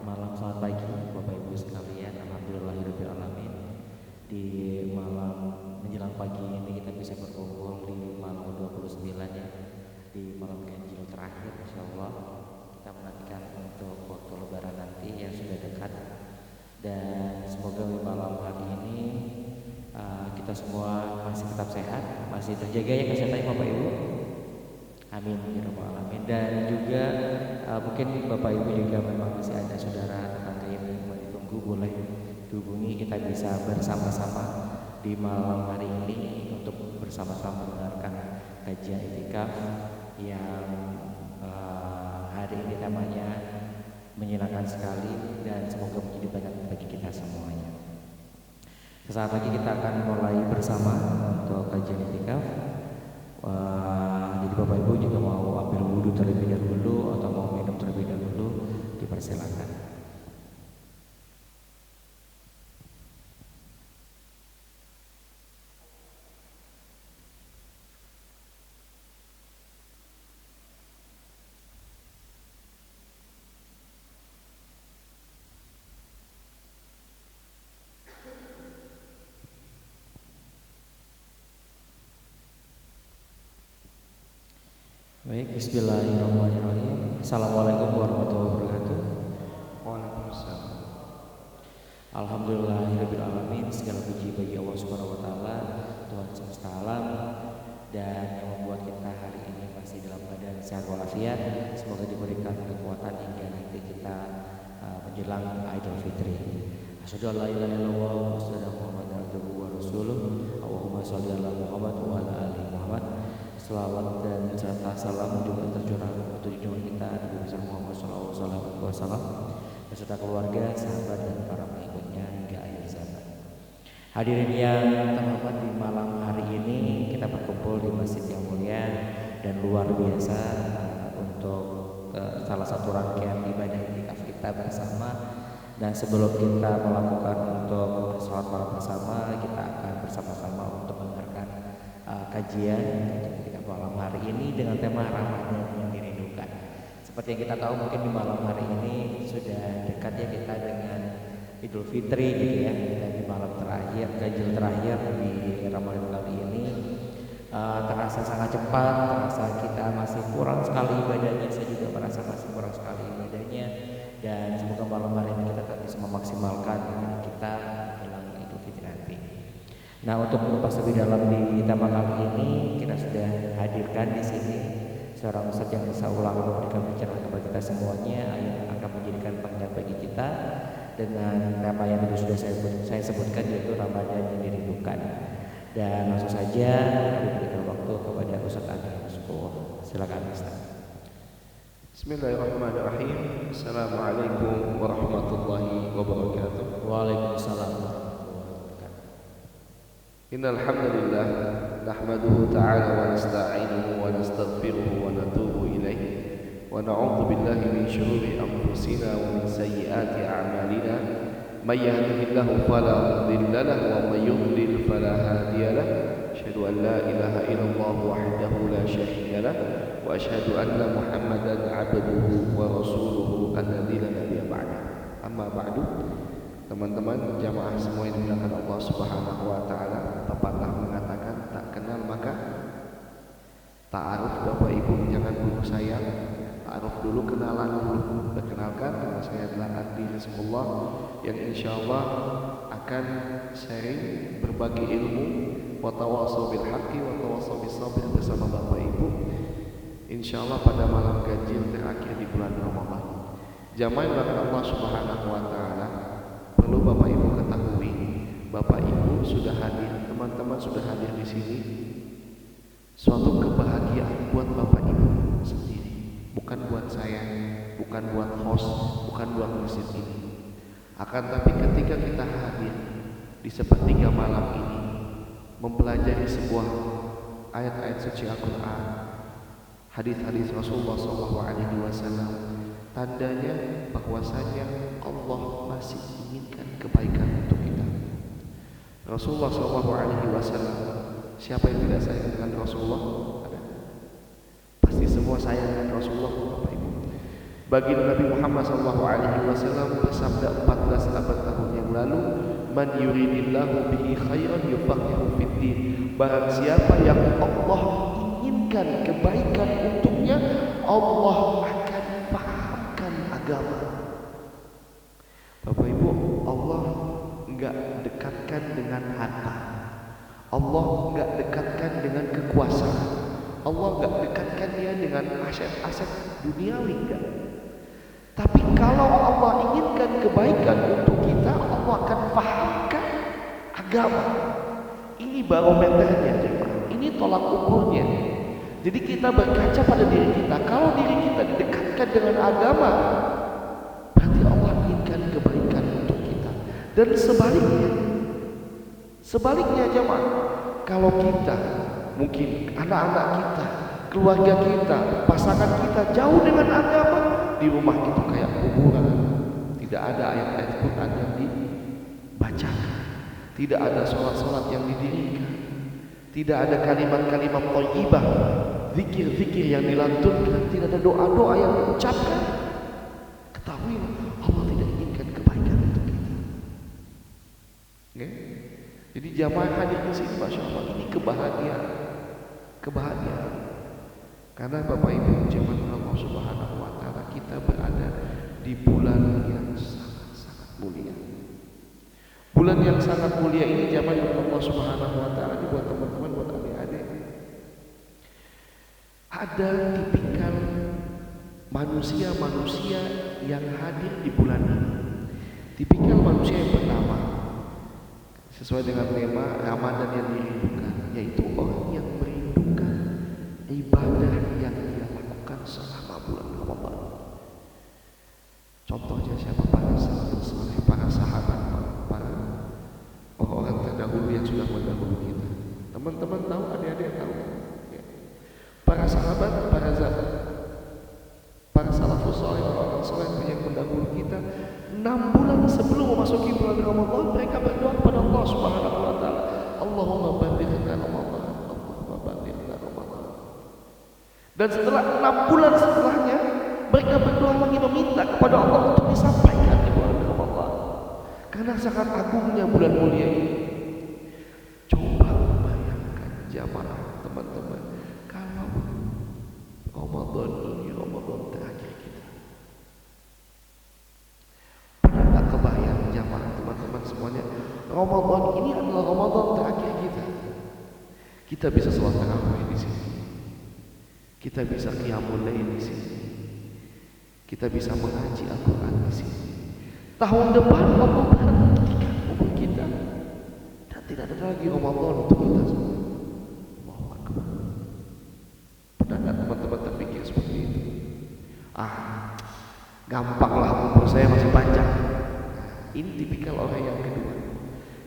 Malam selamat pagi Bapak Ibu sekalian. Alhamdulillahirabbil alamin. Di malam menjelang pagi ini kita bisa berkumpul di malam 29 ya. Di malam ganjil terakhir insyaallah. Kita menantikan untuk waktu lebaran nanti yang sudah dekat. Dan semoga di malam hari ini kita semua masih tetap sehat, masih terjaga ya kesehatannya Bapak Ibu. Amin ya rabbal alamin. Dan juga mungkin Bapak Ibu juga memang masih ada saudara tetangga yang ditunggu, boleh dihubungi, kita bisa bersama-sama di malam hari ini untuk bersama-sama mendengarkan kajian itikaf yang hari ini namanya menyenangkan sekali dan semoga menjadi berkat bagi kita semuanya. Sesaat lagi kita akan mulai bersama untuk kajian itikaf. Jadi Bapak Ibu juga mau ambil wudhu terlebih dahulu atau mau minum terlebih dahulu, dipersilakan. Baik, bismillahirrahmanirrahim. Assalamualaikum warahmatullahi wabarakatuh. Waalaikumsalam. Alhamdulillahirabbil alamin. Segala puji bagi Allah Subhanahu wa taala, Tuhan semesta alam, dan yang membuat kita hari ini masih dalam keadaan sehat walafiat. Semoga diberikan kekuatan hingga nanti kita menjelang Idul Fitri. Asyhadu an la ilaha illallah wa asyhadu anna Muhammadar abduhu wa rasuluh. Allahumma shalli ala Muhammad wa ala ali Muhammad. Selawat dan serta salam juga tercurah untuk junjungan kita Nabi besar Muhammad SAW beserta keluarga, sahabat dan para pengikutnya hingga akhir zaman. Hadirin yang terhormat, di malam hari ini kita berkumpul di masjid yang mulia dan luar biasa untuk salah satu rangkaian ibadah itikaf kita bersama. Dan sebelum kita melakukan untuk sholat malam bersama, kita akan bersama-sama untuk mendengarkan kajian malam hari ini dengan tema Ramadan yang dirindukan. Seperti yang kita tahu, mungkin di malam hari ini sudah dekat ya kita dengan Idul Fitri gitu ya. Dan di malam terakhir, ganjil terakhir di Ramadan kali ini terasa sangat cepat, terasa kita masih kurang sekali ibadahnya. Saya juga merasa masih kurang sekali ibadahnya. Dan semoga malam hari ini kita bisa memaksimalkan kita dalam Idul Fitri nanti. Nah, untuk mengupas lebih dalam di tema kali ini, kita sudah hadirkan di sini seorang ustadz yang bisa ulang memberikan pencerahan kepada kita semuanya yang akan menjadikan pengingat bagi kita dengan tema yang tadi sudah saya sebutkan, yaitu Ramadan yang dirindukan. Dan langsung saja diberikan waktu kepada Ustadz Adi Rasulullah. Silakan Ustadz. Bismillahirrahmanirrahim. Assalamualaikum warahmatullahi wabarakatuh. Waalaikumsalam. Innal hamdalillah nahmaduhu ta'ala wa nasta'inuhu wa nastaghfiruhu wa natubu ilayh wa na'udzu billahi min shururi anfusina wa min sayyiati a'malina may yahdihillahu fala mudilla lahu wa may yudlil fala hadiya lahu asyhadu an la ilaha illallah wahdahu la syarika lahu wa asyhadu anna Muhammadan 'abduhu wa rasuluhu alladzi la nabiyya ba'da. Amma ba'du. Teman-teman jamaah semua yang dimuliakan Allah Subhanahu wa taala, pepatah mengatakan tak kenal maka ta'aruf. Bapak Ibu jangan dulu sayang, ta'aruf dulu, kenalan dulu. Perkenalkan, nama saya adalah Adi Rizqullah yang insyaallah akan sharing berbagi ilmu wa tawassaw bil haqqi wa tawassaw bis sabr bersama Bapak Ibu insyaallah pada malam ganjil terakhir di bulan Ramadan. Jamaah yang dimuliakan Allah Subhanahu wa taala, perlu Bapak Ibu ketahui, Bapak Ibu sudah hadir, teman-teman sudah hadir di sini. Suatu kebahagiaan buat Bapak Ibu sendiri, bukan buat saya, bukan buat host, bukan buat masjid ini. Akan tapi ketika kita hadir di sepertiga malam ini, mempelajari sebuah ayat-ayat suci Al-Quran, hadis-hadis Rasulullah SAW, tandanya bahwasanya Allah masih inginkan kebaikan untuk kita. Rasulullah SAW, siapa yang tidak sayang dengan Rasulullah? Ada? Pasti semua sayang dengan Rasulullah, Bapak Ibu. Baginda Nabi Muhammad SAW bersabda 14 abad tahun yang lalu, man yuridillahu bihi khairan yufaqihu fiddin. Barang siapa yang Allah inginkan kebaikan untuknya, Allah akan fahamkan agama. Bapak Ibu, Allah enggak dekatkan dengan harta, Allah enggak dekatkan dengan kekuasaan, Allah enggak dekatkan dia dengan aset-aset duniawi, enggak. Tapi kalau Allah inginkan kebaikan untuk kita, Allah akan fahamkan agama. Ini barometernya, ini tolak ukurnya. Jadi kita berkaca pada diri kita. Kalau diri kita didekatkan dengan agama, berarti Allah inginkan kebaikan untuk kita. Dan sebaliknya jemaah, kalau kita, mungkin anak-anak kita, keluarga kita, pasangan kita jauh dengan agama, di rumah itu kayak kuburan, tidak ada ayat-ayat Quran yang dibacakan, tidak ada sholat-sholat yang didirikan, tidak ada kalimat-kalimat thayyibah, zikir-zikir yang dilantunkan, tidak ada doa-doa yang diucapkan. Ketahui Allah tidak inginkan kebaikan untuk kita. Okay? Jadi jamaah hadir di sini, masya Allah, ini kebahagiaan. Karena Bapak Ibu jemaah Allah Subhanahu Wa Taala, kita berada di bulan yang sangat mulia. Bulan yang sangat mulia ini jamaah Allah Subhanahu Wa Taala, buat teman-teman, buat adik-adik. Ada tipikal manusia yang hadir di bulan ini. Tipikal manusia yang pertama, sesuai dengan tema Ramadan yang dirindukan, yaitu orang yang merindukan ibadah yang dia lakukan selama bulan Ramadan. Contohnya siapa? Para salafus saleh, para sahabat, para orang-orang terdahulu yang sudah mendahului kita. Teman-teman tahu, adik-adik tahu ya. Para sahabat, para salafus saleh, orang saleh yang mendahului kita, 6 bulan sebelum memasuki bulan Ramadan, mereka berdoa kepada Allah Subhanahu Wa Taala, Allahumma ballighna Ramadan, Allahumma ballighna Ramadan. Dan setelah 6 bulan setelahnya, mereka berdoa lagi meminta kepada Allah untuk disampaikan di bulan Ramadan. Karena sangat agungnya bulan mulia ini. Coba bayangkan jamaah teman-teman, kalau Ramadan ini Ramadan terakhir kita. Pernah tak kebayang jamaah teman-teman semuanya, Ramadan ini adalah Ramadan terakhir kita. Kita bisa sholat tarawih di sini. Kita bisa qiyamul lail di sini. Kita bisa mengaji Al-Quran di sini. Tahun depan Allah berhentikan umur kita dan tidak ada lagi Ramadan untuk kita semua. Allahu Akbar. Pernah nggak teman-teman terpikir seperti itu? Gampanglah, umur saya masih panjang. Ini tipikal orang yang kedua,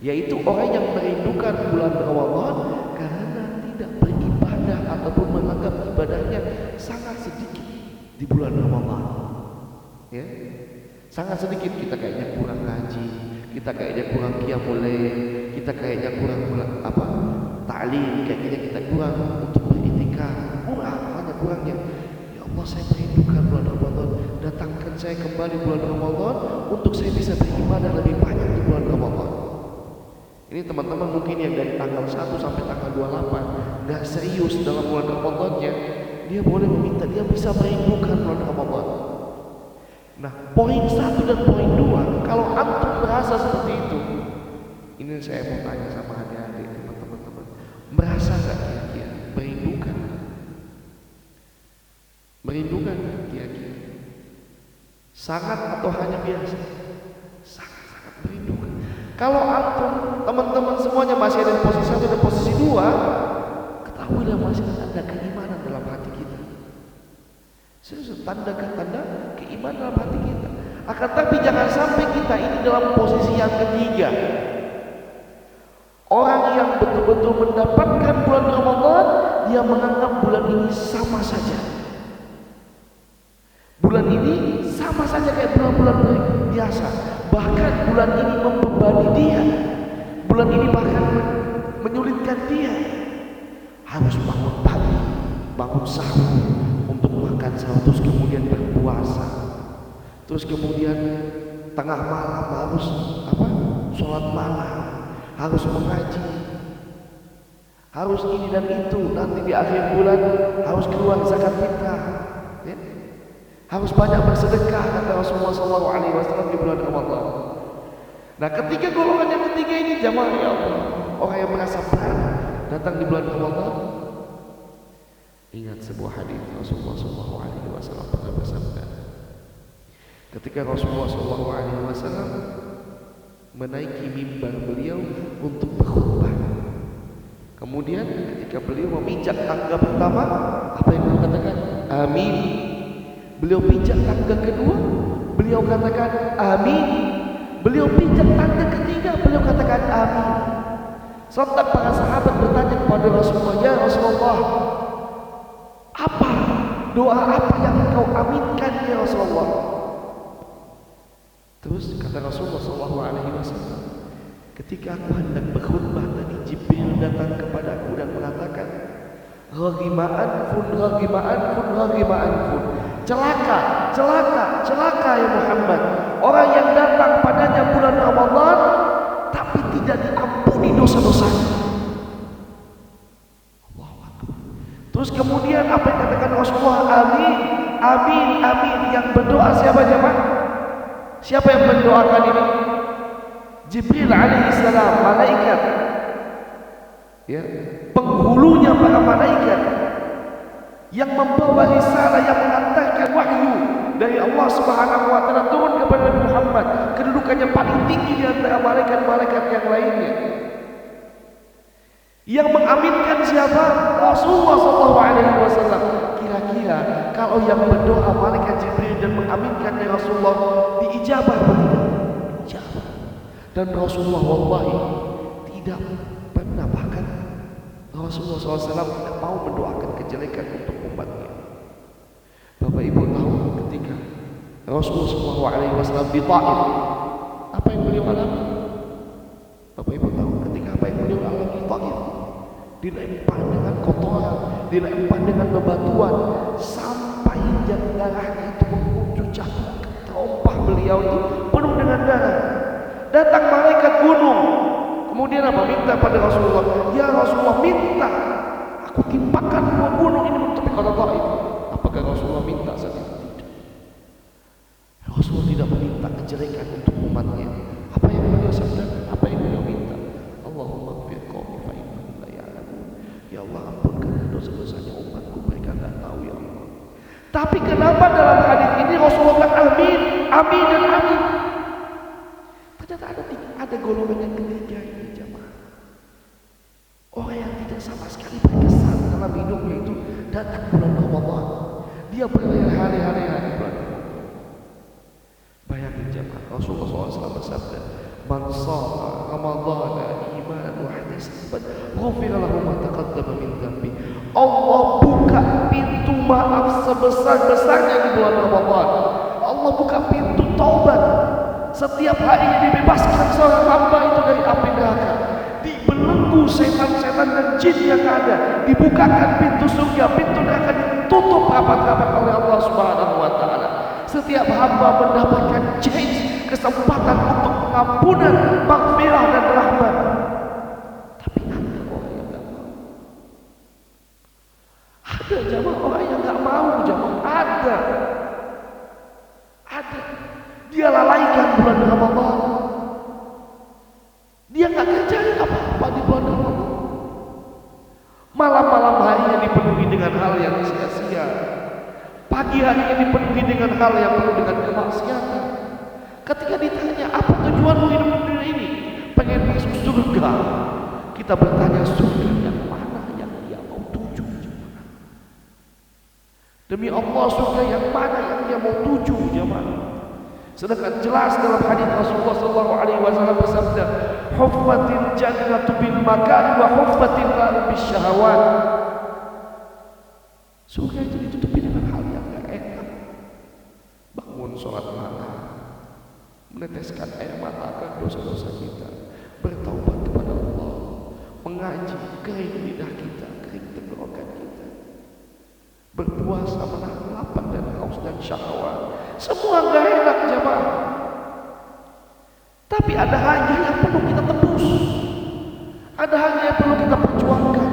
yaitu orang yang merindukan bulan Ramadan karena tidak beribadah ataupun menganggap ibadahnya sangat sedikit di bulan Ramadan. Ya, sangat sedikit. Kita kayaknya kurang ngaji, kita kayaknya kurang qiyamul lail, kita kayaknya kurang ta'lim, kayaknya kita kurang untuk beriktikaf. Hanya kurangnya. Ya Allah, saya merindukan bulan Ramadan, datangkan saya kembali bulan Ramadan untuk saya bisa beribadah lebih banyak di bulan Ramadan. Ini teman-teman mungkin yang dari tanggal 1 sampai tanggal 28 nggak serius dalam bulan Ramadannya, dia boleh meminta, dia bisa merindukan bulan Ramadan. Nah, poin 1 dan poin 2, kalau antum merasa seperti itu, ini saya mau tanya sama adik-adik, teman-teman, merasa nggak kira-kira merindukan? Merindukan kira-kira? Sangat atau hanya biasa? Sangat merindukan. Kalau antum, teman-teman semuanya masih ada di posisi 1 dan posisi 2, ketahuilah masih ada keimanan dalam hati kita. Serius, tanda keimanan dalam hati kita. Akan tapi jangan sampai kita ini dalam posisi yang ketiga, orang yang betul-betul mendapatkan bulan Ramadan, dia menganggap bulan ini sama saja. Bulan ini sama saja kayak bulan-bulan biasa. Bahkan bulan ini membebani dia. Bulan ini bahkan menyulitkan dia. Harus bangun pagi, bangun sahur untuk makan sahur, terus kemudian berpuasa, terus kemudian tengah malam harus apa? Sholat malam, harus mengaji, harus ini dan itu. Nanti di akhir bulan harus keluar zakat fitrah, ya. Harus banyak bersedekah kata Rasulullah SAW di bulan Ramadan. Nah, ketika golongan yang ketiga ini jamaah ya Allah, orang yang merasa berat datang di bulan Ramadan, ingat sebuah hadis Rasulullah SAW pernah bersabda. Ketika Rasulullah SAW menaiki mimbar beliau untuk berkhutbah, kemudian ketika beliau memijak tangga pertama, apa yang beliau katakan? Amin. Beliau pijak tangga kedua, beliau katakan amin. Beliau pijak tangga ketiga, beliau katakan amin. Sontak para sahabat bertanya kepada Rasulullah, ya Rasulullah, apa doa apa yang engkau aminkan ya Rasulullah? Terus kata Rasulullah SAW, ketika aku hendak berkhutbah tadi, Jibril datang kepadaku dan mengatakan, Raghima'an fun, celaka ya Muhammad, orang yang datang padanya bulan Ramadan tapi tidak diampuni dosa-dosanya. Allahu Akbar. Terus kemudian apa yang katakan Rasulullah? Amin. Yang berdoa siapa jemaah? Siapa yang mendoakan ini? Jibril alaihissalam, malaikat, ya, penghulunya para malaikat yang membawa risalah, yang mengantarkan wahyu dari Allah Subhanahu wa taala turun kepada Nabi Muhammad, kedudukannya paling tinggi di antara malaikat-malaikat yang lainnya. Yang mengaminkan siapa? Rasulullah SAW. Kira-kira kalau yang berdoa malaikat Jibril dan mengaminkan dari Rasulullah diijabah atau tidak? Ijabah. Dan Rasulullah wallahi tidak pernah, bahkan Rasulullah SAW tidak mau mendoakan kejelekan untuk umatnya. Bapak Ibu tahu ketika Rasulullah SAW di Taif, apa yang beliau alami? Bapak Ibu tahu ketika apa yang beliau alami di Taif? Dilempar dengan kotoran, dilempar dengan bebatuan, sampai yang darahnya itu mengucur jatuh ke terompah beliau itu penuh dengan darah. Datang malaikat gunung, kemudian apa? Minta pada Rasulullah, ya Rasulullah, minta aku timpakan dua gunung ini menutupi kota Taif. Apakah Rasulullah minta saat itu? Tidak. Rasulullah tidak meminta kejelekan untuk umatnya. Apa yang beliau sabdakan? Apa yang beliau minta? Allahumma ighfir qaumi fa innahum la ya'lamun. Ya Allah, ampunkan dosa-dosanya umatku, mereka tidak tahu ya Allah. Tapi kenapa dalam hadis ini Rasulullah kata amin, amin dan amin? Ternyata ada golongan yang ketiga ini jamaah. Orang yang tidak sama sekali berkesan dalam hidupnya itu datang bulan Ramadan, dia berhari-hari di bulan Ramadan. Bayangin jamaah, Rasulullah SAW bersabda, man shoma Ramadhana imanan wa ihtisaban ghufira lahu ma taqaddama min dhanbi. Allah buka pintu maaf sebesar-besarnya di bulan Ramadan. Allah buka pintu taubat. Setiap harinya dibebaskan seorang hamba itu dari api neraka, dibelenggu setan-setan dan jin yang ada, dibukakan pintu surga, pintu neraka ditutup rapat-rapat oleh Allah Subhanahu wa taala. Setiap hamba mendapatkan chance, kesempatan untuk pengampunan, maghfirah dan rahmat. Tapi ada orang yang enggak mau. Ada jamaah orang yang enggak mau, jamaah ada. Dia lalaikan bulan Ramadan. Dia nggak kerjain apa-apa di bulan Ramadan. Malam-malam harinya dipenuhi dengan hal yang sia-sia. Pagi harinya dipenuhi dengan hal yang penuh dengan kemaksiatan. Ketika ditanya apa tujuanmu hidup di dunia ini, pengen masuk surga. Kita bertanya surga yang mana yang dia mau tuju? Demi Allah, surga yang mana yang dia mau tuju, jemaah? Sedangkan jelas dalam hadis Rasulullah SAW bersabda, "Huffatil jannatu bil makan wa huffatil naru bis syahawat." Surga itu ditutupi dengan hal yang enggak enak. Bangun sholat malam, meneteskan air mata akan dosa-dosa kita, bertaubat kepada Allah, mengaji, kering lidah kita, kering tenggorokan kita, berpuasa menahan lapar dan haus dan syahwat. Semua enggak enak jemaah. ada harga yang perlu kita tebus, ada harga yang perlu kita perjuangkan.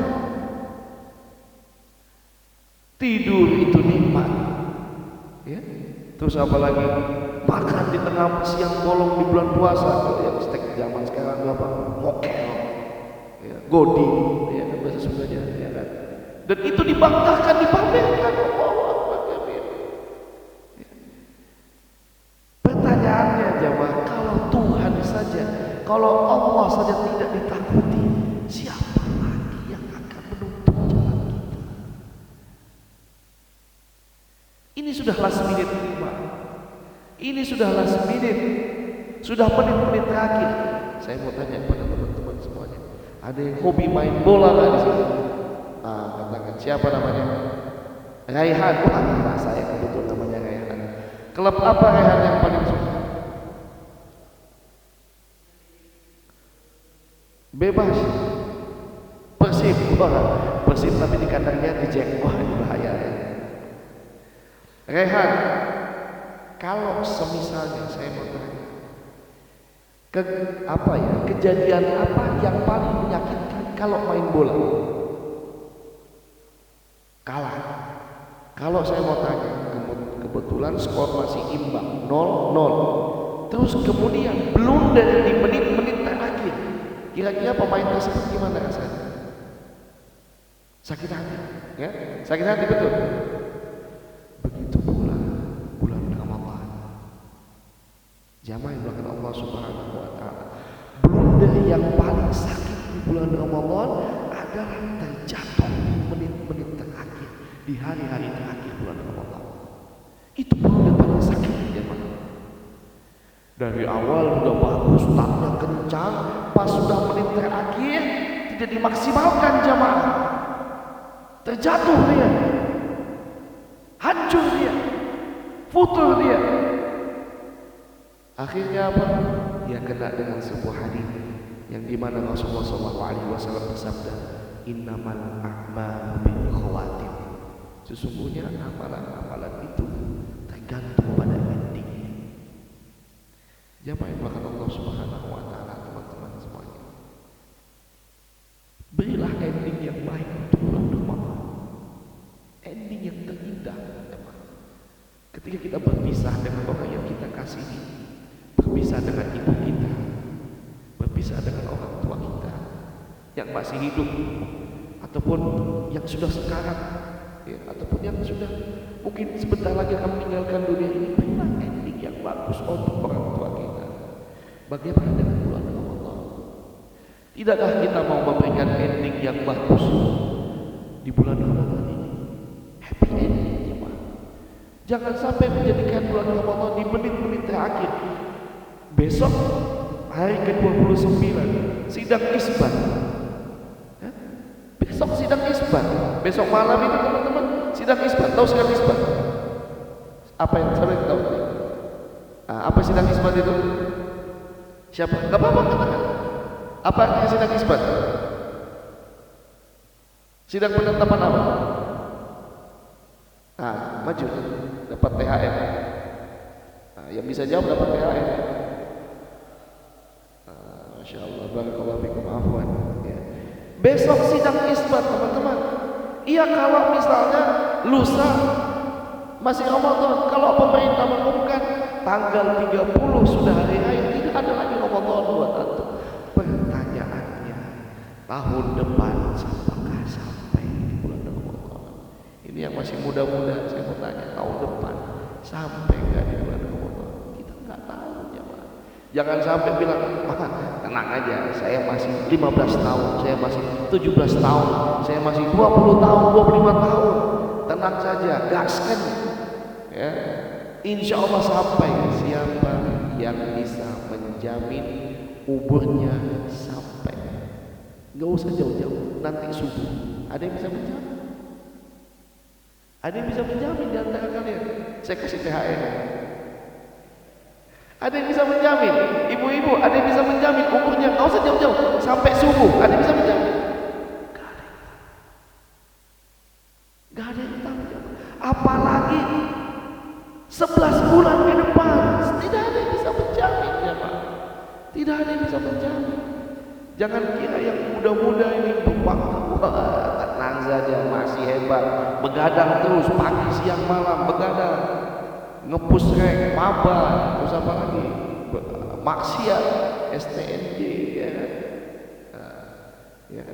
Tidur itu nikmat, ya. Terus apalagi makan di tengah siang bolong di bulan puasa, kalau yang steak zaman sekarang apa? Mokel, ya, godi, ya kan bahasa Sundanya, ya kan. Dan itu dibanggakan, dipamerkan. Pertanyaannya jemaah, kalau Tuhan saja, kalau Allah saja tidak ditakuti, siapa lagi yang akan menuntut jalan kita? Ini sudah last minute, Pak. Ini sudah last minute, sudah menit-menit terakhir. Saya mau tanya kepada teman-teman semuanya, ada yang hobi main bola nggak di sini? Katakan siapa namanya? Raihan. Wah, saya kebetulan namanya Raihan. Klub apa Raihan yang paling suka? Bebas. Persib. Wah, Persib tapi di kandangnya dicek. Wah, ini bahaya ya. Raihan, kalau semisalnya saya mau tanya, kejadian apa yang paling menyakitkan kalau main bola? Kalah. Kalau saya mau tanya, kebetulan skor masih imbang 0-0. Terus kemudian blunder di menit-menit terakhir. Kira-kira pemain tersebut gimana rasanya? Sakit hati, ya? Sakit hati betul. Begitu pula bulan Ramadan. Jamaah yang dimuliakan Allah Subhanahu wa taala. Blunder yang paling sakit di bulan Ramadan adalah terjatuh di menit-menit terakhir, di hari-hari terakhir bulan Ramadan. Itu blunder paling sakit, jemaah. Dari awal sudah bagus, taknya kencang, pas sudah menit terakhir tidak dimaksimalkan jemaah. Terjatuh dia, hancur dia, futur dia. Akhirnya apa? Dia kena dengan sebuah hadis yang dimana Rasulullah SAW bersabda, innamal a'malu bil khawatim. Sesungguhnya amalan-amalan itu tergantung pada endingnya. Jamaah yang dimuliakan Allah Subhanahu wa taala, teman-teman semuanya. Berilah ending yang baik untuk bulan Ramadan. Ending yang terindah, jemaah. Ketika kita berpisah dengan orang yang kita kasihi, berpisah dengan ibu kita, berpisah dengan orang tua kita yang masih hidup ataupun yang sudah sekarang, ya, ataupun yang sudah mungkin sebentar lagi akan meninggalkan dunia ini. Berilah ending yang bagus untuk orang tua kita. Bagaimana dengan bulan Ramadan? Tidakkah kita mau memberikan ending yang bagus di bulan Ramadan ini? Happy ending, jemaah. Jangan sampai menjadikan bulan Ramadan di menit-menit terakhir. Besok hari ke-29 sidang isbat. Besok sidang isbat. Besok malam itu teman-teman sidang isbat. Tahu sidang isbat? Apa yang saya tahu? Apa sidang isbat itu? Siapa? Gak apa-apa katakan. Apa artinya sidang isbat? Sidang penetapan apa? Maju dapat THR. Yang bisa jawab dapat THR. Masya Allah, barakallahu fikum, afwan. Ya. Besok sidang isbat, teman-teman. Iya, kalau misalnya lusa masih Ramadan, kalau pemerintah mengumumkan tanggal 30 sudah hari raya, tidak ada lagi Ramadan buat antum. Pertanyaannya, tahun depan apakah sampai di bulan Ramadan? Ini yang masih muda-muda, saya mau tanya, tahun depan sampai nggak di bulan Ramadan? Kita nggak tahu, jemaah. Jangan sampai bilang, tenang aja, saya masih 15 tahun, saya masih 17 tahun, saya masih 20 tahun, 25 tahun. Tenang saja, gaskan. Ya, insya Allah sampai. Siapa yang bisa menjamin umurnya sampai? Gak usah jauh-jauh, nanti subuh. Ada yang bisa menjamin? Ada yang bisa menjamin di antara kalian? Saya kasih THR. Ada yang bisa menjamin? Ibu-ibu, ada yang bisa menjamin umurnya? Gak usah jauh-jauh, sampai subuh. Ada yang bisa menjamin? Gak ada yang tahu. Apalagi 11 bulan ke depan, tidak ada yang bisa menjamin, ya Pak. Tidak ada bisa menjamin. Jangan kira yang muda-muda ini tenang saja, masih hebat, begadang terus pagi siang malam, begadang, ngepush rek, maba, terus apa lagi, maksiat, STNJ, ya kan?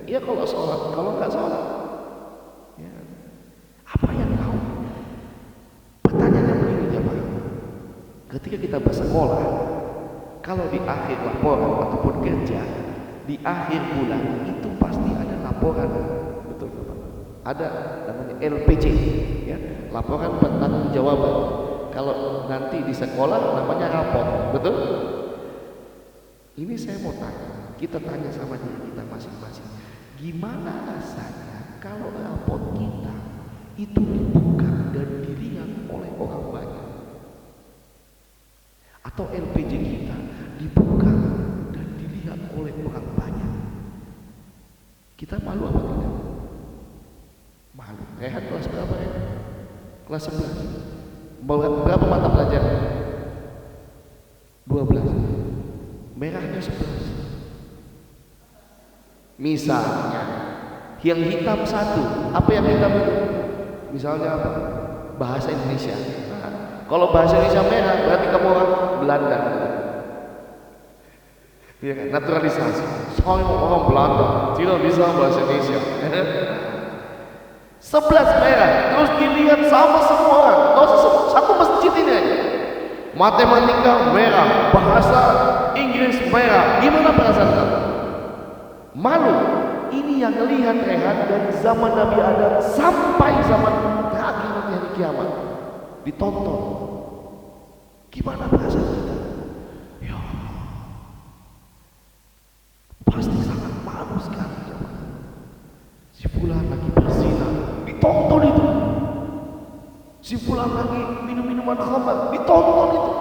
Ya kalau sholat, kalau nggak sholat, ya. Apa yang tahu? Pertanyaannya begini jemaah, ketika kita bersekolah, kalau di akhir laporan ataupun kerja, di akhir bulan itu pasti ada laporan, betul Pak? Ada namanya LPJ, ya, laporan pertanggungjawaban. Kalau nanti di sekolah namanya rapor, betul? Ini saya mau tanya, kita tanya sama diri kita masing-masing, gimana rasanya kalau rapor kita itu dibuka dan dilihat oleh orang banyak, atau LPJ kita dibuka dan dilihat oleh orang banyak? Kita malu apa tidak? Malu. Rehat kelas berapa ya? Kelas 11. Berapa mata pelajaran? 12. Merahnya 11. Misalnya yang hitam 1, apa yang hitam itu? Misalnya apa? Bahasa Indonesia. Nah, kalau bahasa Indonesia merah berarti kamu orang Belanda. Ya kan? Naturalisasi. Saya orang Belanda, tidak bisa bahasa Indonesia. 11 merah, terus dilihat sama semua orang. Satu masjid ini aja. Matematika merah, bahasa Inggris merah. Gimana perasaan kamu? Malu. Ini yang lihat rehat dari zaman Nabi Adam sampai zaman terakhir nanti hari kiamat. Ditonton. Gimana perasaan kita? Ya, pasti sangat malu sekali. Si fulan lagi berzina, ditonton itu. Si fulan lagi minum-minuman khamar, ditonton itu.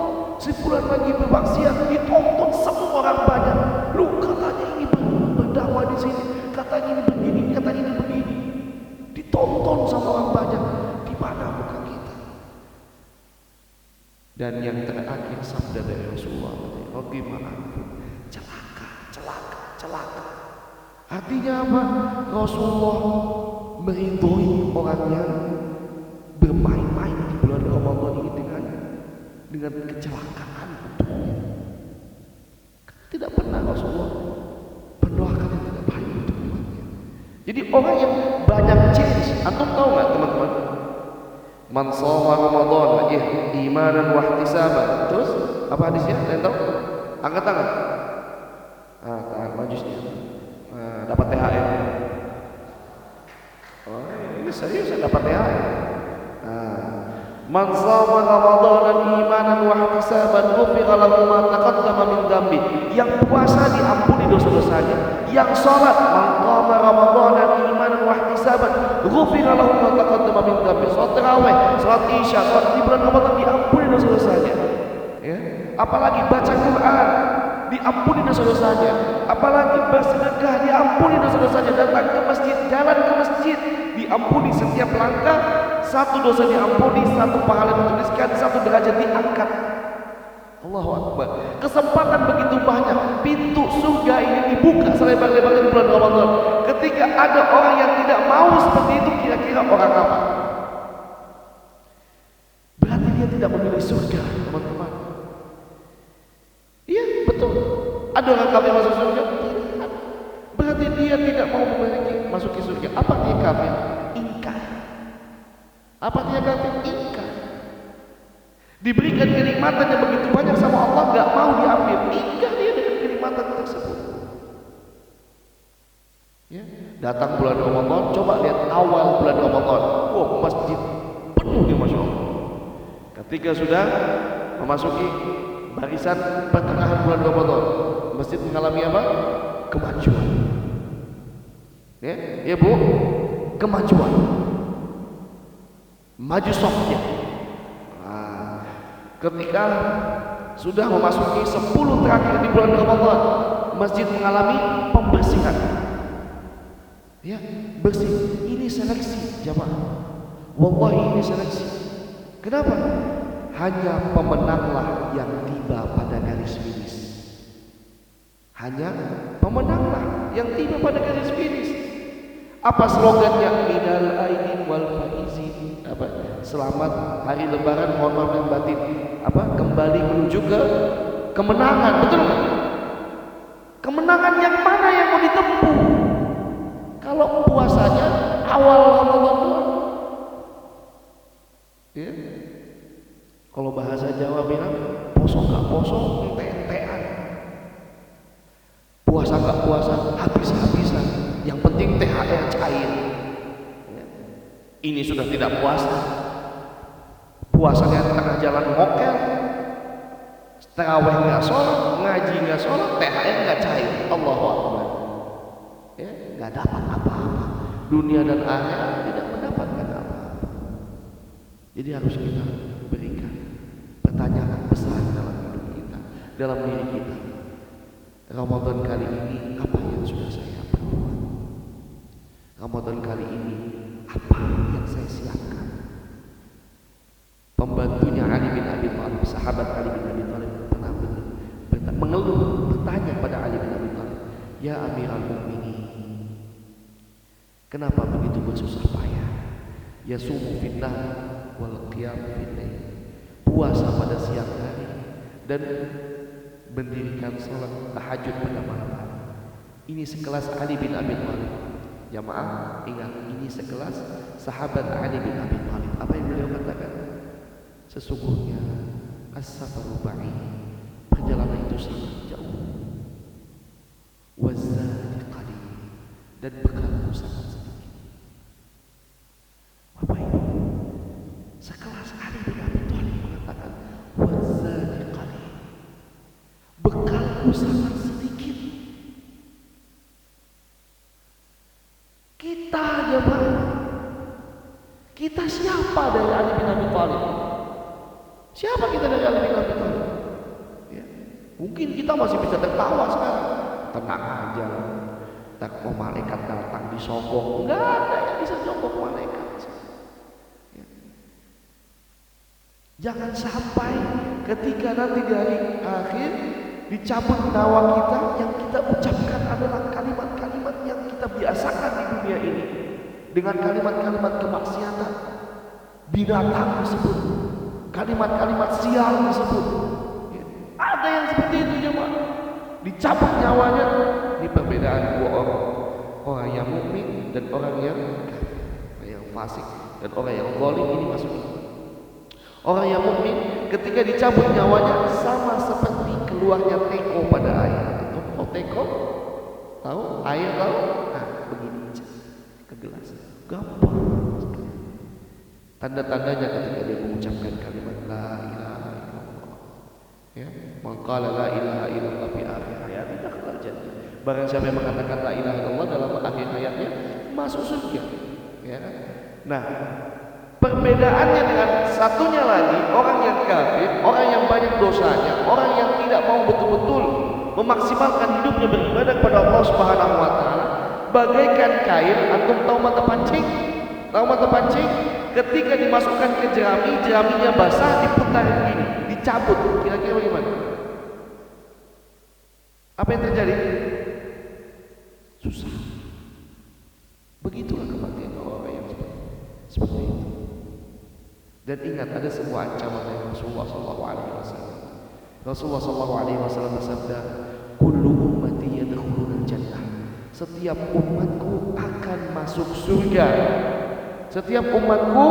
Si fulan lagi bermaksiat, ditonton semua orang banyak. Lu katanya ini berdakwah di sini, katanya ini begini, katanya ini begini. Ditonton sama orang banyak. Di mana muka kita? Dan yang terakhir sabda dari Rasulullah, bagaimana? Celaka, celaka, celaka. Artinya apa? Rasulullah meridhoi orang yang bermain-main di bulan Ramadan ini dengan kecelakaan untuknya. Tidak pernah Rasulullah mendoakan yang tidak baik untuk umatnya. Jadi orang yang banyak change, antum tahu nggak teman-teman? Man shoma Ramadan imanan wa ihtisaban. Terus apa hadisnya? Kalian tahu? Angkat tangan. Tangan maju sini. Dapat THR. Oh, ini serius dapat THR. Man shoma Ramadan imanan wa ihtisaban ghufira lahu ma taqaddama min dzambi. Yang puasa diampuni dosa-dosanya. Yang salat man qama Ramadan imanan wa ihtisaban ghufira lahu ma taqaddama min dzambi. Salat tarawih, salat isya, salat di bulan Ramadan diampuni dosa-dosanya. Ya. Apalagi baca Quran diampuni dosa-dosanya. Apalagi bersedekah diampuni dosa-dosanya. Datang ke masjid, jalan ke masjid diampuni setiap langkah. Satu dosa diampuni, satu pahala dituliskan, satu derajat diangkat. Allahu Akbar. Kesempatan begitu banyak. Pintu surga ini dibuka selebar-lebarnya di bulan Ramadan. Ketika ada orang yang tidak mau seperti itu, kira-kira orang apa? Berarti dia tidak memilih surga, teman-teman. Iya, betul. Ada orang kafir masuk surga? Tidak. Berarti dia tidak mau memiliki masuki surga. Apa dia kafir? Ingkar. Apa dia kafir? Ingkar. Diberikan kenikmatan yang begitu banyak sama Allah, nggak mau diambil. Ingkar dia dengan kenikmatan tersebut. Ya. Datang bulan Ramadan, coba lihat awal bulan Ramadan. Oh, masjid penuh ya, masya Allah. Ketika sudah memasuki barisan pertengahan bulan Ramadan, masjid mengalami apa? Kemajuan. Ya Bu, kemajuan. Maju sofnya. Ketika sudah memasuki 10 terakhir di bulan Ramadan, masjid mengalami pembersihan. Ya, bersih. Ini seleksi jamaah. Wallahi ini seleksi. Kenapa? Hanya pemenanglah yang tiba pada garis finish. Hanya pemenanglah yang tiba pada garis finish. Apa slogannya? Minal aidin wal faizin. Apa? Selamat hari lebaran, mohon maaf dan batin. Apa? Kembali menuju ke kemenangan, betul nggak? Kemenangan yang mana yang mau ditempuh? Kalau puasanya awal Ramadan, ya. Kalau bahasa Jawa bilang poso nggak poso, ente-entean. Puasa nggak puasa, habis-habisan. Yang penting THR cair. Ya. Ini sudah tidak puasa. Puasanya tengah jalan mokel, tarawih nggak sholat, ngaji nggak sholat, THR nggak cair. Allahu Akbar. Ya, nggak dapat apa-apa. Dunia dan akhirat tidak mendapatkan apa-apa. Jadi harus kita berikan pertanyaan besar dalam hidup kita, dalam diri kita. Ramadan kali ini apa yang sudah saya perbuat? Ramadan kali ini apa yang saya siapkan? Pembantunya Ali bin Abi Thalib, sahabat Ali bin Abi Thalib pernah mengeluh, bertanya pada Ali bin Abi Thalib, "Ya Amirul Mukminin, kenapa begitu bersusah payah? Yasumu finnah wal qiyam fillail." Puasa pada siang hari dan mendirikan salat tahajud pada malam hari. Ini sekelas Ali bin Abi Thalib. Jamaah ingat, ini sekelas sahabat Ali bin Abi Thalib. Apa yang beliau katakan? Sesungguhnya as-safaru ba'id, perjalanan itu sangat jauh. Wazadi qalil, dan bekalku sangat sedikit. Bapak Ibu, sekelas Ali bin Abi Thalib mengatakan wazadi qalil, bekalku sangat sedikit. Kita jemaah, kita siapa dari Ali bin Abi Thalib? Siapa kita dari Ali bin Abi Thalib? Ya. Mungkin kita masih bisa tertawa sekarang. Tenang aja, tak mau malaikat datang disogok, enggak ada yang bisa jongkok malaikat. Ya. Jangan sampai ketika nanti di hari akhir dicabut nyawa kita, yang kita ucapkan adalah kalimat-kalimat yang kita biasakan di dunia ini, dengan kalimat-kalimat kemaksiatan, binatang disebut, kalimat-kalimat sial disebut. Ya. Ada yang seperti itu jemaah, dicabut nyawanya. Di perbedaan dua orang yang mukmin dan orang yang fasik dan orang yang zalim. Ini maksudnya orang yang mukmin ketika dicabut nyawanya sama seperti keluarnya teko pada air. Oh, teko tahu air, tahu? Nah, begini aja ke gelas, gampang. Tanda-tandanya ketika dia mengucapkan kalimat la ilaha illallah, ya, maqala la ilaha illallah fi akhir hayati dakhala jannah. Barang siapa yang mengatakan la ilaha illallah dalam akhir hayatnya, masuk surga. Ya. Nah, perbedaannya dengan satunya lagi, orang yang kafir, orang yang banyak dosanya, orang yang tidak mau betul-betul memaksimalkan hidupnya beribadah kepada Allah Subhanahu wa taala, bagaikan kain. Antum tahu mata pancing? Tahu mata pancing? Ketika dimasukkan ke jerami, jeraminya basah, diputar begini, dicabut. Kira-kira bagaimana? Apa yang terjadi? Susah. Begitulah kematian orang yang seperti itu. Dan ingat, ada sebuah ancaman dari Rasulullah SAW. Rasulullah SAW bersabda, "Kullu ummati yadkhuluna jannah." Setiap umatku akan masuk surga. Setiap umatku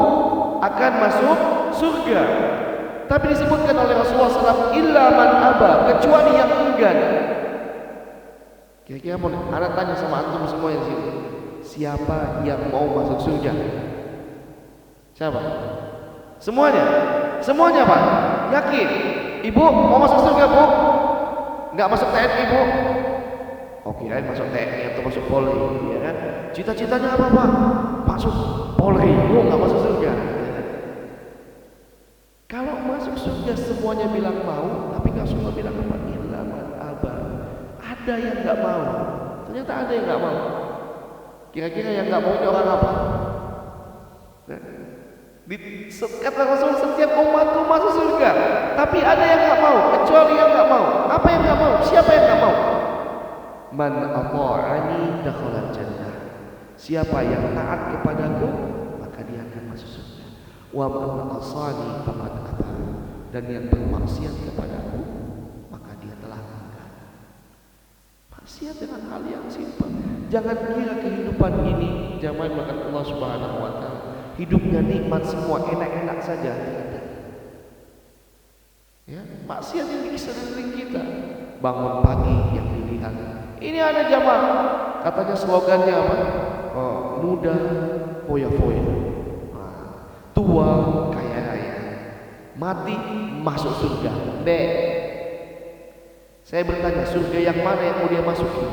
akan masuk surga. Tapi disebutkan oleh Rasulullah SAW, illa man aba, kecuali yang enggan. Kira-kira boleh anak tanya sama antum semua yang sini, siapa yang mau masuk surga? Siapa? Semuanya? Semuanya Pak? Yakin? Ibu mau masuk surga Bu? Nggak masuk TNI Bu? Oh kirain masuk TNI atau masuk Polri, ya kan? Cita-citanya apa Pak? Masuk Polri. Bu nggak masuk surga. Kalau masuk surga semuanya bilang mau, tapi nggak semua bilang apa? Illa man aba. Ada yang nggak mau. Ternyata ada yang nggak mau. Kira-kira yang nggak mau itu orang apa? Nah, kata Rasul, setiap umatku masuk surga, tapi ada yang nggak mau, kecuali yang nggak mau. Apa yang nggak mau? Siapa yang nggak mau? Man ata'ani dakhala jannah. Siapa yang taat kepadaku, maka dia akan masuk surga. Wa man asani faqad aba. Dan yang bermaksiat kepadaku, maka dia telah enggan. Maksiat dengan hal yang simpel. Jangan kira kehidupan ini jamaah makan Allah Subhanahu wa taala, hidupnya nikmat semua, enak-enak saja. Ya, maksiat yang disering kita. Bangun pagi yang dilihat. Ini ada jamaah, katanya slogannya apa? Oh, muda foya-foya. Nah, tua kaya raya. Mati masuk surga. B. Saya bertanya, surga yang mana yang mau dia masuki?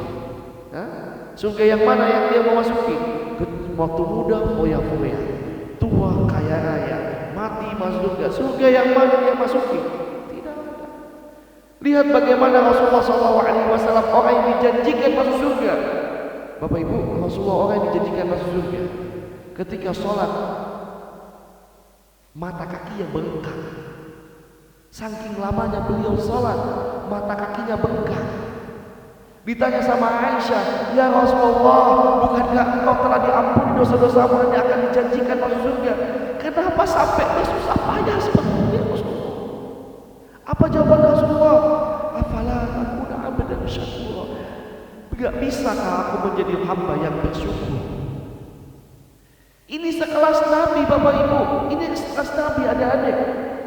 Hah? Surga yang mana yang dia mau masuki? Waktu muda foya-foya, tua kaya raya, mati masuk surga. Surga yang mana dia masuki? Lihat bagaimana Rasulullah SAW orang yang dijanjikan masuk surga. Bapak Ibu, Rasulullah orang yang dijanjikan masuk surga. Ketika sholat, mata kakinya bengkak. Saking lamanya beliau sholat, mata kakinya bengkak. Ditanya sama Aisyah, ya Rasulullah, bukankah engkau telah diampuni dosa-dosamu dan akan dijanjikan masuk surga? Kenapa sampai bersusah payah seperti ini Rasulullah? Apa jawaban Rasulullah? Afala takuna abdan syakura. Tidak bisakah aku menjadi hamba yang bersyukur? Ini sekelas Nabi Bapak Ibu. Ini sekelas Nabi adik-adik.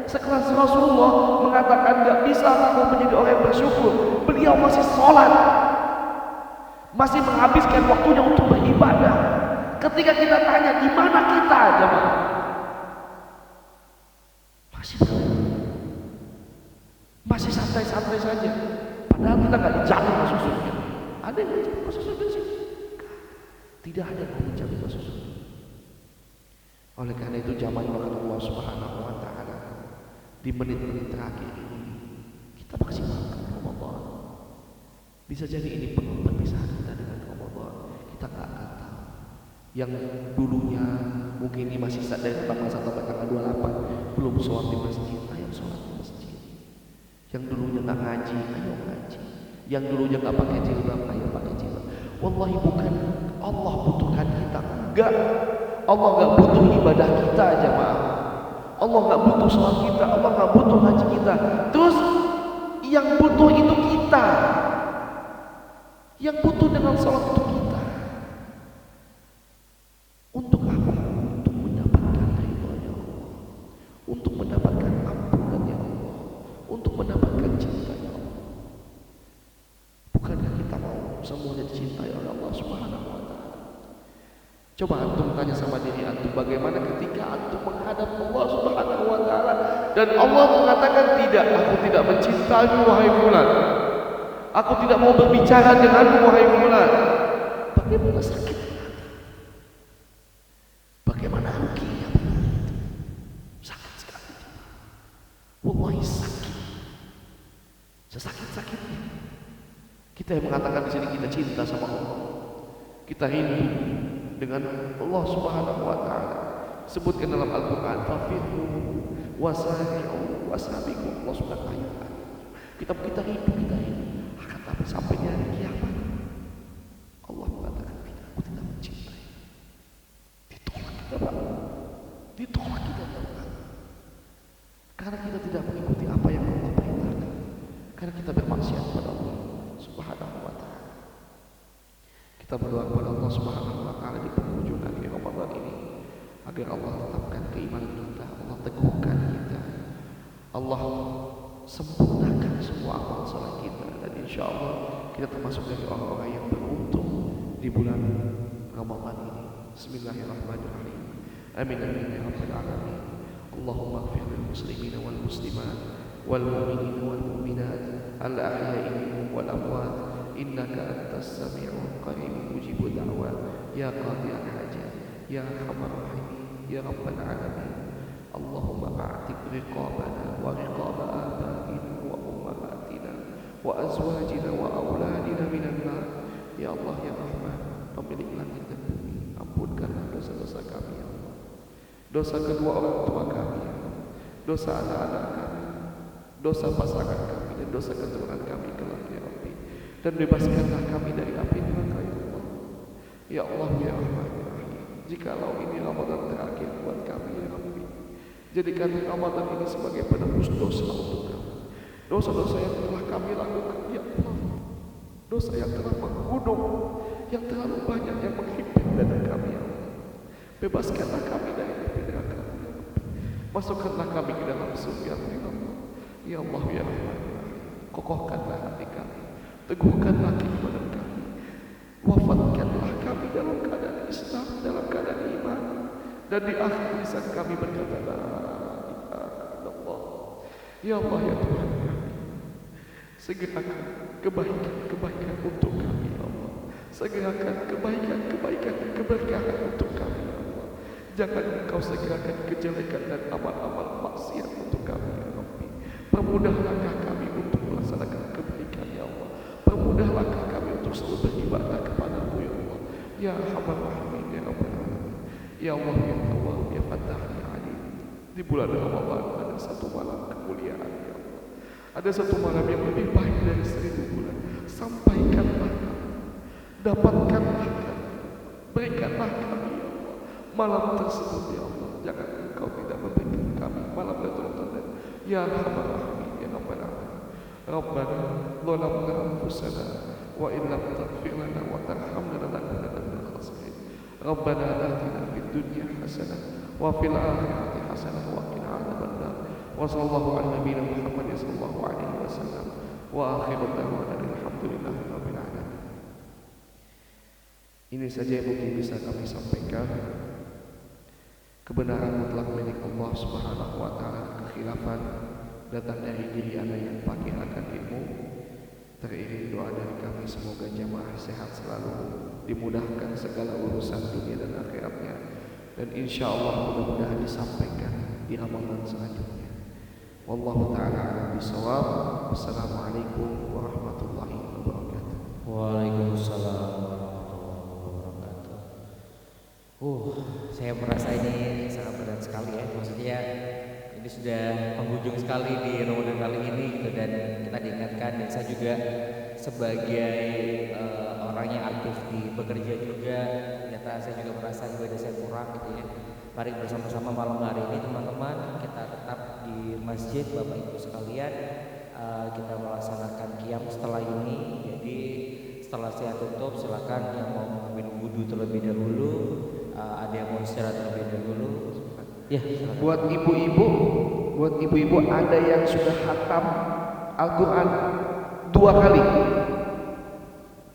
Sekelas Rasulullah mengatakan tidak bisa aku menjadi orang yang bersyukur. Beliau masih sholat, masih menghabiskan waktunya untuk beribadah. Ketika kita tanya di mana kita, jemaah, masih santai-santai saja. Padahal kita nggak dijamin masuk surga. Ada yang dijamin masuk surga sih? Tidak ada yang dijamin masuk surga. Oleh karena itu jamaah Allah Subhanahu wa taala, di menit-menit terakhir ini kita maksimalkan Ramadan. Bisa jadi ini penuh perpisahan kita dengan Ramadan. Kita nggak akan tahu. Yang dulunya mungkin ini masih dari tanggal 1 sampai tanggal 28 belum sholat di masjid, ayo sholat di masjid. Yang dulunya nggak ngaji, ayo ngaji. Yang dulunya nggak pakai jilbab, ayo pakai jilbab. Wallahi bukan Allah butuhkan kita, enggak. Allah nggak butuh ibadah kita, jamaah. Allah nggak butuh sholat kita, Allah nggak butuh ngaji kita. Terus yang butuh itu kita. Yang butuh dengan sholat itu kita. Untuk apa? Untuk mendapatkan ridhonya Allah, untuk mendapatkan ampunannya Allah, untuk mendapatkan cintanya Allah. Bukankah kita mau semuanya dicintai oleh Allah Subhanahu wa taala? Coba antum tanya sama diri antum, bagaimana ketika antum menghadap Allah Subhanahu wa taala dan Allah mengatakan tidak, aku tidak mencintaimu wahai fulan. Aku tidak mau berbicara denganmu wahai fulan. Bagaimana sakit? Bagaimana ruginya? Sakit sekali. Wallahi sakit. Sesakit-sakitnya. Kita yang mengatakan di sini kita cinta sama Allah. Kita rindu dengan Allah Subhanahu wa taala. Sebutkan dalam Al-Qur'an, fafiru wasari'u wasabiqu. Allah sudah ayat. Kita rindu. Akan tapi sampainya hari kiamat Allah mengatakan tidak, aku tidak mencintai. Ditolak kita, Pak. Ditolak kita, Pak. Karena kita tidak mengikuti apa yang Allah perintahkan. Karena kita bermaksiat kepada Allah Subhanahu wa taala. Kita berdoa kepada Allah Subhanahu wa taala di penghujung akhir Ramadan ini agar Allah tetapkan keimanan kita, Allah teguhkan kita, Allah sempurnakan semua amal salat kita, dan insya Allah kita termasuk dari orang-orang yang beruntung di bulan Ramadan ini. Bismillahirrahmanirrahim. Amin amin ya rabbal alamin. Allahumma ighfir lil muslimin wal muslimat wal mu'minin wal mu'minat al ahya'i minhum wal amwat innaka antas sami'ul qarib mujibud da'wat ya qadiyal hajat ya arhamar rahimin ya rabbal alamin. Allahumma a'tiq riqabana wa riqaba abaina wa ummahatina wa azwajina wa auladina minan nar. Ya Allah ya Rahman, pemilik langit dan bumi, ampunkanlah dosa-dosa kami ya Allah. Dosa kedua orang tua kami ya Allah. Dosa anak-anak kami, dosa pasangan kami, dan dosa keturunan kami kelak ya Rabbi. dan bebaskanlah kami dari api neraka ya Allah. Ya Allah ya Rahman ya Rahim, jikalau ini Ramadan terakhir buat kami ya Rabbi, jadikan Ramadan ini sebagai penebus dosa untuk kami, dosa-dosa yang telah kami lakukan ya Allah, dosa yang telah menggunung, yang terlalu banyak yang menghimpit dada kami ya Allah. Bebaskanlah kami dari api neraka ya Rabbi, masukkanlah kami ke dalam surga ya Allah. Ya Allah ya Rahman ya Rahim, kokohkanlah hati kami, teguhkanlah keimanan kami, wafatkanlah kami dalam keadaan Islam, dalam keadaan iman, dan di akhir lisan kami berkata la ilaha illallah. Ya Allah ya Tuhan ya, segerakan kebaikan-kebaikan untuk kami ya Allah, segerakan kebaikan-kebaikan keberkahan untuk kami ya Allah. Jangan Engkau segerakan kejelekan dan amal-amal maksiat untuk kami ya Rabbi. Permudah langkah kami untuk melaksanakan kebaikan ya Allah, permudah langkah kami untuk selalu beribadah kepadamu ya Allah. Ya Arhamar Rahimin ya Rabbal Alamin. Ya Allah ya Allah ya Fattah ya Alim. Di bulan Ramadan ada satu malam kemuliaan ya Allah, ada satu malam yang lebih baik dari 1000 bulan. Sampaikanlah kami, dapatkanlah kami, berikanlah kami ya Allah malam tersebut ya Allah. Jangan Engkau tidak memberikan kami malam Lailatul Qadar. Ya Arhamar Rahimin ya Rabbal Alamin. Rabbana zalamna anfusana wa in lam taghfir lana wa tarhamna lanakunanna minal khasirin. Rabbana atina fid dunya hasanah wa fil akhirati hasanah wa qina adzabannar. Wa sallallahu ala nabiyyina Muhammad sallallahu alaihi wasallam wa akhiru da'wana alhamdulillahi rabbil alamin. Ini saja yang mungkin bisa kami sampaikan. Kebenaran mutlak milik Allah Subhanahu wa taala, kekhilafan datang dari diri anak yang fakir akan ilmu. Teriring doa dari kami, semoga jamaah sehat selalu, dimudahkan segala urusan dunia dan akhiratnya, dan insya Allah mudah-mudahan disampaikan di Ramadan selanjutnya. Wallahu ta'ala a'lam bishawab. Wassalamualaikum warahmatullahi wabarakatuh. Waalaikumsalam warahmatullahi wabarakatuh. Saya merasa ini sangat berat sekali ya, maksudnya ini sudah penghujung sekali di Ramadan kali ini gitu, dan kita diingatkan, dan saya juga sebagai orang yang aktif di bekerja juga, ternyata saya juga merasa ibadah saya kurang gitu ya. Mari bersama-sama malam hari ini teman-teman, kita tetap di masjid Bapak Ibu sekalian, kita melaksanakan qiyam setelah ini. Jadi setelah saya tutup, silakan yang mau mengambil wudhu terlebih dahulu, ada yang mau istirahat terlebih dahulu. Ya, silakan. Buat ibu-ibu ada yang sudah khatam Al-Quran 2 kali?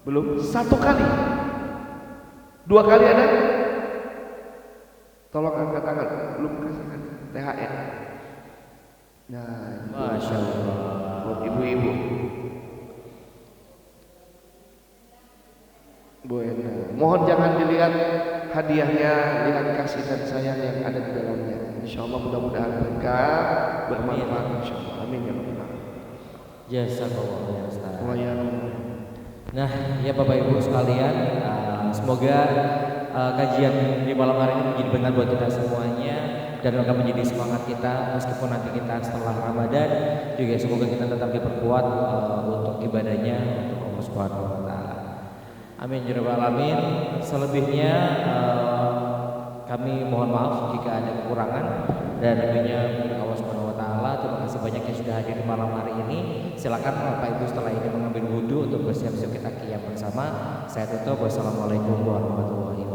Belum? 1 kali? 2 kali ada? Tolong angkat tangan. Belum kasihkan THR. Nah, Masya Allah. buat ibu-ibu. Bu Ena, mohon jangan dilihat hadiahnya, lihat kasih dan sayang yang ada di dalamnya. Insya Allah mudah-mudahan berkah, bermanfaat insya Allah. Amin ya Rabbal Alamin. Jazakallah ya Ustaz. Wa ya Nah, ya Bapak Ibu sekalian, semoga kajian di malam hari ini menjadi benar buat kita semuanya, dan akan menjadi semangat kita meskipun nanti kita setelah Ramadan juga semoga kita tetap diperkuat untuk ibadahnya untuk Allah Subhanahu wa taala. Amin ya rabbal alamin. Selebihnya kami mohon maaf jika ada kekurangan, dan tentunya Allah Subhanahu wa taala. Terima kasih banyak yang sudah hadir di malam hari ini. Silakan Bapak Ibu setelah ini mengambil wudhu untuk bersiap-siap kita qiyam bersama. Saya tutup. Wassalamualaikum warahmatullahi wabarakatuh.